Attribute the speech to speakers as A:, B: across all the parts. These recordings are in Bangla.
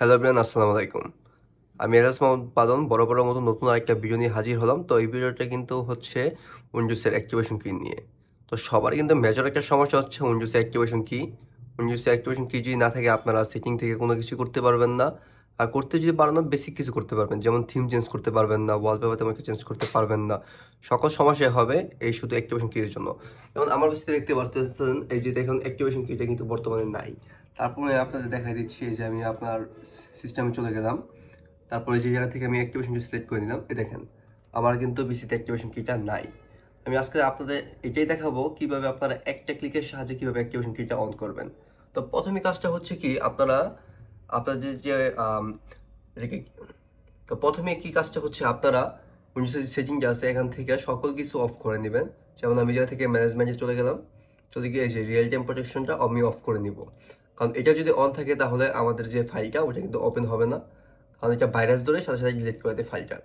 A: হ্যালো এভরিওয়ান, আসসালামু আলাইকুম। আমি এরাজ মোহাম্মদ পালন বরাবরের মতো নতুন আরেকটা ভিডিও নিয়ে হাজির হলাম। তো এই ভিডিওটা কিন্তু হচ্ছে উইন্ডোজের অ্যাক্টিভেশন কি নিয়ে। তো সবার কিন্তু মেজর একটা সমস্যা হচ্ছে উইন্ডোজের অ্যাক্টিভেশন কি। উইন্ডোজের অ্যাক্টিভেশন কি যদি না থাকে আপনারা সেটিং থেকে কোনো কিছু করতে পারবেন না। আর করতে যদি পারেন না বেসিক কিছু করতে পারবেন, যেমন থিম চেঞ্জ করতে পারবেন না, ওয়ালপেপার তেমন চেঞ্জ করতে পারবেন না। সকল সমস্যা হবে এই শুধু অ্যাক্টিভেশন কির জন্য। যেমন আমার কাছে দেখতে পাচ্ছেন এই যে দেখুন অ্যাক্টিভেশন কিটা কিন্তু বর্তমানে নাই। তারপরে আপনাদের দেখাই দিচ্ছি যে আমি আপনার সিস্টেমে চলে গেলাম। তারপরে যে জায়গা থেকে আমি অ্যাক্টিভেশনটা সিলেক্ট করে নিলাম, দেখেন আমার কিন্তু বিসিতে অ্যাক্টিভেশন কিটা নাই। আমি আজকে আপনাদের এটাই দেখাবো কিভাবে আপনারা একটা ক্লিকের সাহায্যে কিভাবে অ্যাক্টিভেশন কিটা অন করবেন। তো প্রথমে কাজটা হচ্ছে কি আপনারা আপনাদের যে এটাকে তো প্রথমে কি কাজটা হচ্ছে আপনারা উইন্ডোজের যে সেটিংটা আছে এখান থেকে সকল কিছু অফ করে নেবেন। যেমন আমি জায়গা থেকে ম্যানেজমেন্টে চলে গেলাম, চলে গিয়ে এই যে রিয়েল টাইম প্রোটেকশনটা আমি অফ করে নিব। কারণ এটা যদি অন থাকে তাহলে আমাদের যে ফাইলটা ওটা কিন্তু ওপেন হবে না, কারণ এটা ভাইরাস ধরে সাথে সাথে ডিলিট করে দেয় ফাইলটা।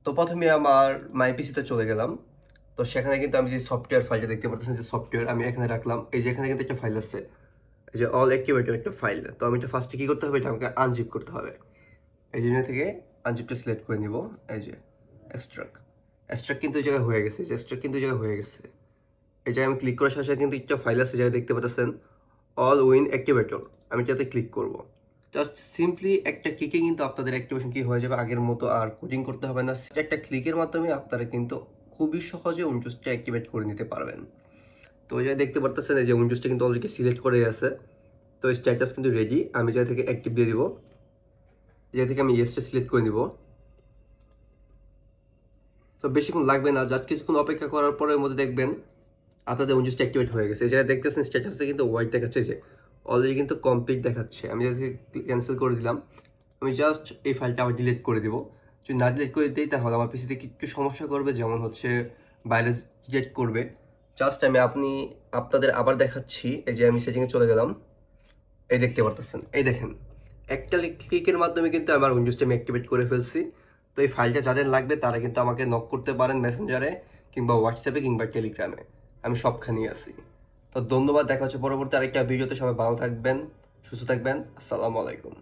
A: তো প্রথমে আমার মাই পিসিতে চলে গেলাম। তো সেখানে কিন্তু আমি যে সফটওয়্যার ফাইলটা দেখতে পাচ্ছেন, যে সফটওয়্যার আমি এখানে রাখলাম। এই যে এখানে কিন্তু একটা ফাইল আছে, এই যে অল অ্যাক্টিভেটেড একটা ফাইল। তো আমি এটা ফার্স্টে কী করতে হবে, এটা আমাকে আনজিপ করতে হবে। এই জন্য থেকে আনজিপটা সিলেক্ট করে নিব। এই যে এক্সট্রাক্ট এক্সট্রাক্ট কিন্তু এই জায়গায় হয়ে গেছে, যে এক্সট্রাক্ট কিন্তু এই জায়গায় হয়ে গেছে। এই জায়গায় আমি ক্লিক করার সাথে সাথে কিন্তু একটা ফাইল আছে, জায়গায় দেখতে পাচ্ছেন অল উইন অ্যাক্টিভেটর। আমি এটাতে ক্লিক করব। জাস্ট সিম্পলি একটা ক্লিকে কিন্তু আপনাদের অ্যাক্টিভেশন কি হয়ে যাবে, আগের মতো আর কোডিং করতে হবে না। একটা ক্লিকের মাধ্যমে আপনারা কিন্তু খুবই সহজে উইন্ডোজটা অ্যাক্টিভেট করে নিতে পারবেন। তো ওই জায়গায় দেখতে পারতেছেন এই যে উইন্ডোজটা কিন্তু অলরেডি সিলেক্ট করে আছে। তো স্ট্যাটাস কিন্তু রেডি, আমি জায়গা থেকে অ্যাক্টিভ দিয়ে দিব। এই জায়গা থেকে আমি ইয়েসটা সিলেক্ট করে নিব। তো বেশিক্ষণ লাগবে না, জাস্ট কিছুক্ষণ অপেক্ষা করার পরের মধ্যে দেখবেন আপনাদের উইন্ডোজটা অ্যাক্টিভেট হয়ে গেছে। এই জায়গায় দেখতেছেন স্ট্যাটাসে কিন্তু হোয়াইট দেখাচ্ছে, যে অলরেডি কিন্তু কমপ্লিট দেখাচ্ছে। আমি যদি ক্যান্সেল করে দিলাম, আমি জাস্ট এই ফাইলটা আবার ডিলিট করে দিব। যদি না ডিলিট করে দিই তাহলে আমার পিসিতে একটু সমস্যা করবে, যেমন হচ্ছে ভাইরাস ডিটেক্ট করবে। জাস্ট আমি আপনাদের আবার দেখাচ্ছি। এই যে আমি সেটিংয়ে চলে গেলাম, এই দেখতে পারতেছেন, এই দেখেন একটা ক্লিকের মাধ্যমে কিন্তু আমার উইন্ডোজটা আমি অ্যাক্টিভেট করে ফেলছি। তো এই ফাইলটা যাদের লাগবে তারা কিন্তু আমাকে নক করতে পারেন মেসেঞ্জারে কিংবা হোয়াটসঅ্যাপে কিংবা টেলিগ্রামে, আমি সবখানেই আছি। তো ধন্যবাদ, দেখা হচ্ছে পরবর্তী আরেকটা ভিডিওতে। সবাই ভালো থাকবেন, সুস্থ থাকবেন, আসসালামু আলাইকুম।